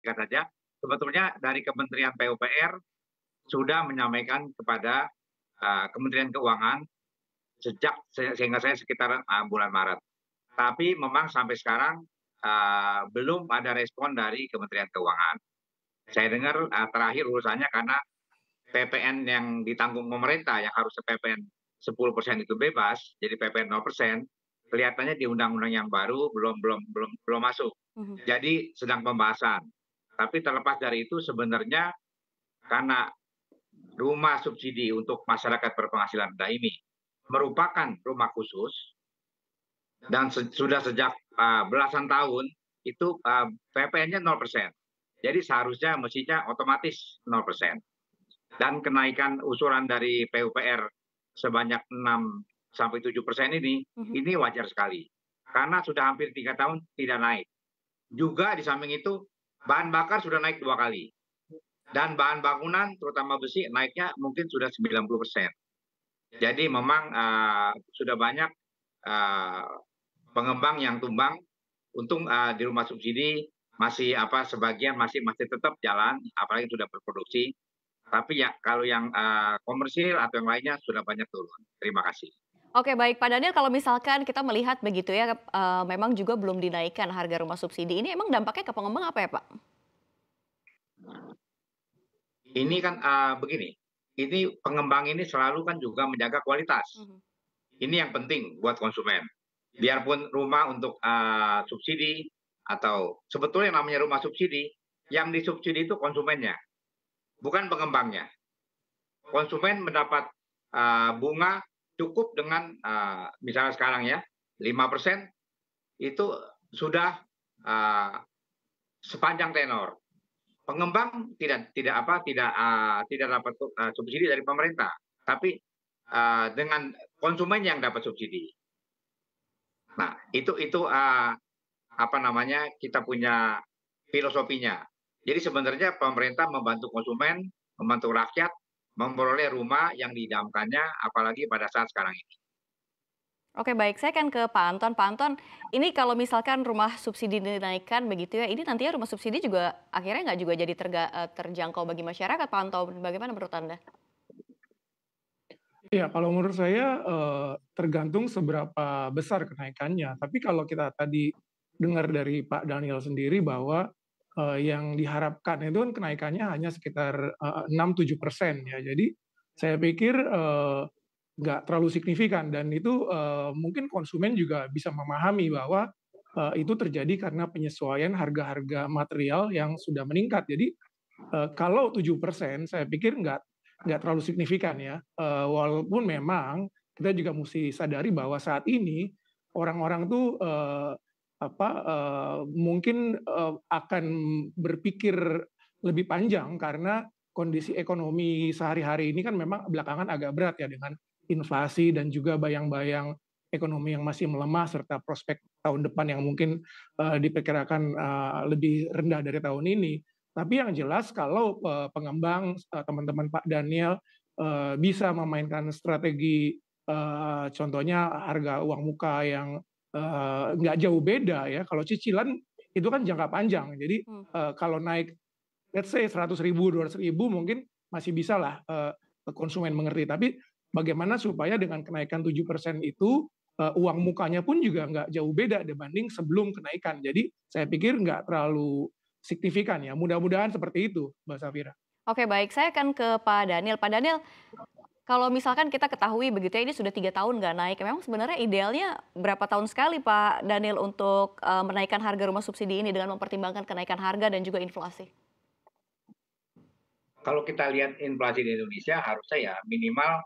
singkat saja, sebetulnya dari Kementerian PUPR sudah menyampaikan kepada Kementerian Keuangan sehingga saya sekitar bulan Maret. Tapi memang sampai sekarang belum ada respon dari Kementerian Keuangan. Saya dengar terakhir urusannya karena PPN yang ditanggung pemerintah yang harusnya PPN 10% itu bebas, jadi PPN 0%, kelihatannya di undang-undang yang baru belum masuk. Mhm. Jadi sedang pembahasan. Tapi terlepas dari itu sebenarnya karena rumah subsidi untuk masyarakat berpenghasilan rendah ini merupakan rumah khusus dan sudah sejak belasan tahun itu PPN-nya 0%. Jadi seharusnya mestinya otomatis 0%. Dan kenaikan usulan dari PUPR sebanyak 6-7% Mhm. ini wajar sekali. Karena sudah hampir 3 tahun tidak naik. Juga di samping itu bahan bakar sudah naik 2 kali. Dan bahan bangunan terutama besi naiknya mungkin sudah 90%. Jadi memang sudah banyak uh, pengembang yang tumbang. Untung di rumah subsidi masih sebagian masih tetap jalan, apalagi sudah berproduksi. Tapi ya kalau yang komersil atau yang lainnya sudah banyak turun. Terima kasih. Oke, baik Pak Daniel, kalau misalkan kita melihat begitu ya, memang juga belum dinaikkan harga rumah subsidi, ini emang dampaknya ke pengembang apa ya, Pak? Ini kan begini, ini pengembang ini selalu kan juga menjaga kualitas. Mhm. Ini yang penting buat konsumen. Biarpun rumah untuk subsidi atau sebetulnya namanya rumah subsidi, yang disubsidi itu konsumennya, bukan pengembangnya. Konsumen mendapat bunga cukup dengan misalnya sekarang ya 5% itu sudah uh, sepanjang tenor. Pengembang tidak dapat subsidi dari pemerintah, tapi dengan konsumen yang dapat subsidi. Nah, itu apa namanya, kita punya filosofinya. Jadi sebenarnya pemerintah membantu konsumen, membantu rakyat memperoleh rumah yang diidamkannya, apalagi pada saat sekarang ini. Oke, baik, saya akan ke Pak Anton. Pak Anton, ini kalau misalkan rumah subsidi dinaikkan begitu ya, ini nantinya rumah subsidi juga akhirnya nggak juga jadi terjangkau bagi masyarakat, Pak Anton, bagaimana menurut Anda? Ya, kalau menurut saya, tergantung seberapa besar kenaikannya. Tapi kalau kita tadi dengar dari Pak Daniel sendiri bahwa, yang diharapkan itu kan kenaikannya hanya sekitar, 6-7% ya. Jadi saya pikir, nggak terlalu signifikan dan itu, mungkin konsumen juga bisa memahami bahwa, itu terjadi karena penyesuaian harga-harga material yang sudah meningkat. Jadi, kalau 7% saya pikir nggak terlalu signifikan ya, walaupun memang kita juga mesti sadari bahwa saat ini orang-orang tuh, mungkin, akan berpikir lebih panjang karena kondisi ekonomi sehari-hari ini kan memang belakangan agak berat ya dengan inflasi dan juga bayang-bayang ekonomi yang masih melemah serta prospek tahun depan yang mungkin, diperkirakan, lebih rendah dari tahun ini. Tapi yang jelas kalau, pengembang, teman-teman Pak Daniel, bisa memainkan strategi, contohnya harga uang muka yang, nggak jauh beda ya, kalau cicilan itu kan jangka panjang. Jadi, Hmm. kalau naik let's say 100.000, 200.000 mungkin masih bisalah, konsumen mengerti. Tapi bagaimana supaya dengan kenaikan 7% itu, uang mukanya pun juga nggak jauh beda dibanding sebelum kenaikan. Jadi saya pikir nggak terlalu signifikan ya, mudah-mudahan seperti itu, Mbak Safira. Oke, baik, saya akan ke Pak Daniel. Pak Daniel, kalau misalkan kita ketahui begitu ya, ini sudah 3 tahun nggak naik, memang sebenarnya idealnya berapa tahun sekali Pak Daniel untuk menaikkan harga rumah subsidi ini dengan mempertimbangkan kenaikan harga dan juga inflasi? Kalau kita lihat inflasi di Indonesia harusnya ya minimal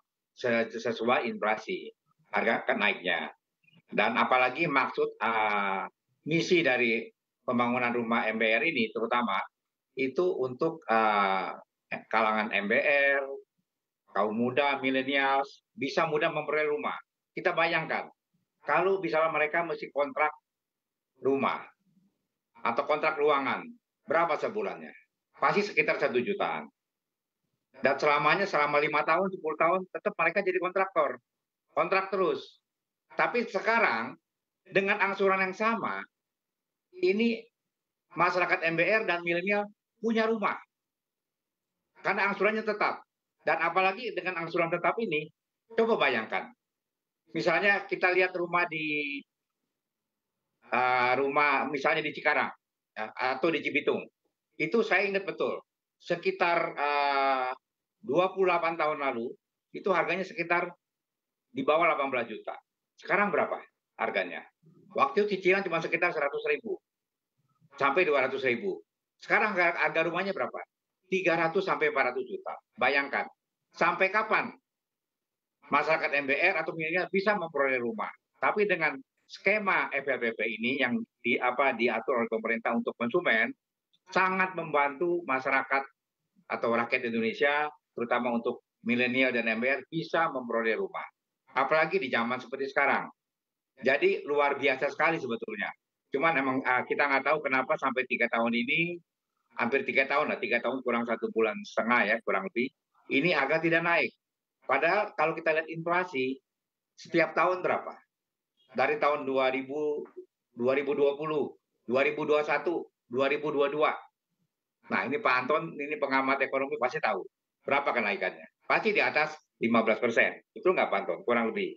sesuai inflasi harga kan naiknya. Dan apalagi maksud misi dari pembangunan rumah MBR ini terutama itu untuk kalangan MBR, kaum muda, milenials bisa mudah memperoleh rumah. Kita bayangkan kalau misalnya mereka mesti kontrak rumah atau kontrak ruangan, berapa sebulannya? Pasti sekitar 1 jutaan. Dan selama 5 tahun, 10 tahun, tetap mereka jadi kontraktor. Kontrak terus. Tapi sekarang, dengan angsuran yang sama, ini masyarakat MBR dan milenial punya rumah karena angsurannya tetap. Dan apalagi dengan angsuran tetap ini, coba bayangkan, misalnya kita lihat rumah misalnya di Cikarang ya, atau di Cibitung, itu saya ingat betul, sekitar 28 tahun lalu itu harganya sekitar di bawah 18 juta. Sekarang berapa harganya? Waktu itu cicilan cuma sekitar 100.000 sampai 200.000. Sekarang harga rumahnya berapa? 300 sampai 400 juta. Bayangkan, sampai kapan masyarakat MBR atau milenial bisa memperoleh rumah? Tapi dengan skema FLPP ini yang diatur oleh pemerintah untuk konsumen, sangat membantu masyarakat atau rakyat Indonesia, terutama untuk milenial dan MBR, bisa memperoleh rumah. Apalagi di zaman seperti sekarang. Jadi luar biasa sekali sebetulnya. Cuman emang kita nggak tahu kenapa sampai 3 tahun ini, hampir 3 tahun lah, 3 tahun kurang 1,5 bulan ya, kurang lebih, ini harga tidak naik. Padahal kalau kita lihat inflasi, setiap tahun berapa? Dari tahun 2000, 2020, 2021, 2022. Nah ini Pak Anton, ini pengamat ekonomi pasti tahu. Berapa kenaikannya? Pasti di atas 15%. Itu nggak Pak Anton? Kurang lebih.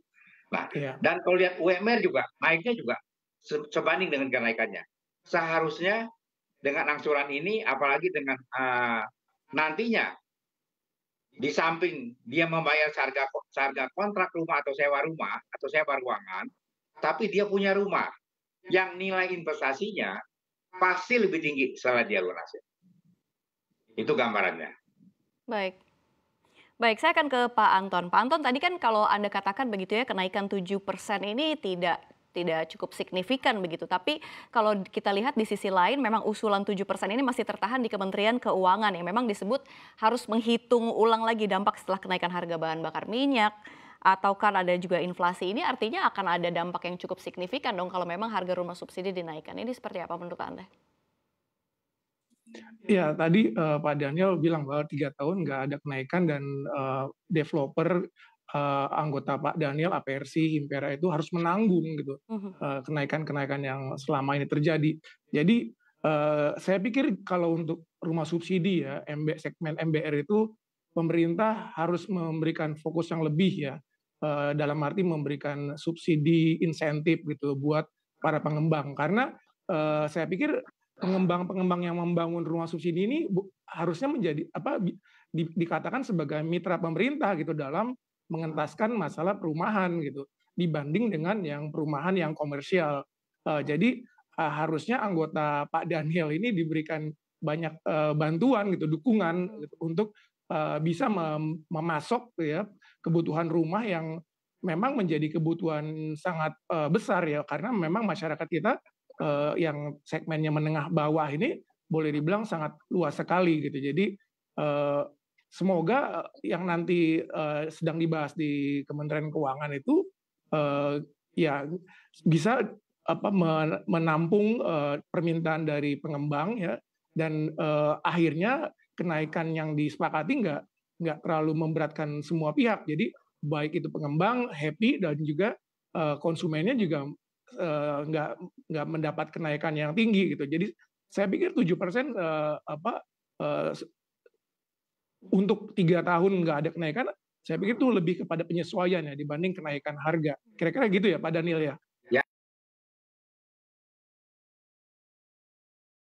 Nah, dan kalau lihat UMR juga, naiknya juga sebanding dengan kenaikannya. Seharusnya dengan angsuran ini, apalagi dengan nantinya, di samping dia membayar harga kontrak rumah atau sewa ruangan, tapi dia punya rumah yang nilai investasinya pasti lebih tinggi setelah dia lunasin. Itu gambarannya. Baik. Baik, saya akan ke Pak Anton. Pak Anton, tadi kan kalau Anda katakan begitu ya, kenaikan 7% ini tidak cukup signifikan begitu. Tapi kalau kita lihat di sisi lain, memang usulan 7% ini masih tertahan di Kementerian Keuangan yang memang disebut harus menghitung ulang lagi dampak setelah kenaikan harga bahan bakar minyak, atau kan ada juga inflasi. Ini artinya akan ada dampak yang cukup signifikan dong kalau memang harga rumah subsidi dinaikkan. Ini seperti apa menurut Anda? Ya, tadi Pak Daniel bilang bahwa 3 tahun nggak ada kenaikan dan developer anggota Pak Daniel, APRC, Himpera itu harus menanggung gitu kenaikan-kenaikan yang selama ini terjadi. Jadi saya pikir kalau untuk rumah subsidi ya, segmen MBR itu pemerintah harus memberikan fokus yang lebih ya, dalam arti memberikan subsidi insentif gitu buat para pengembang. Karena saya pikir pengembang-pengembang yang membangun rumah subsidi ini harusnya menjadi dikatakan sebagai mitra pemerintah gitu dalam mengentaskan masalah perumahan gitu dibanding dengan yang perumahan yang komersial. Jadi harusnya anggota Pak Daniel ini diberikan banyak bantuan gitu, dukungan gitu, untuk bisa memasok ya kebutuhan rumah yang memang menjadi kebutuhan sangat besar ya, karena memang masyarakat kita yang segmennya menengah bawah ini boleh dibilang sangat luas sekali gitu. Jadi semoga yang nanti sedang dibahas di Kementerian Keuangan itu ya bisa menampung permintaan dari pengembang ya, dan akhirnya kenaikan yang disepakati nggak terlalu memberatkan semua pihak. Jadi baik itu pengembang happy dan juga konsumennya juga nggak mendapat kenaikan yang tinggi gitu. Jadi saya pikir 7% untuk 3 tahun nggak ada kenaikan, saya pikir itu lebih kepada penyesuaian ya dibanding kenaikan harga. Kira-kira gitu ya Pak Daniel ya.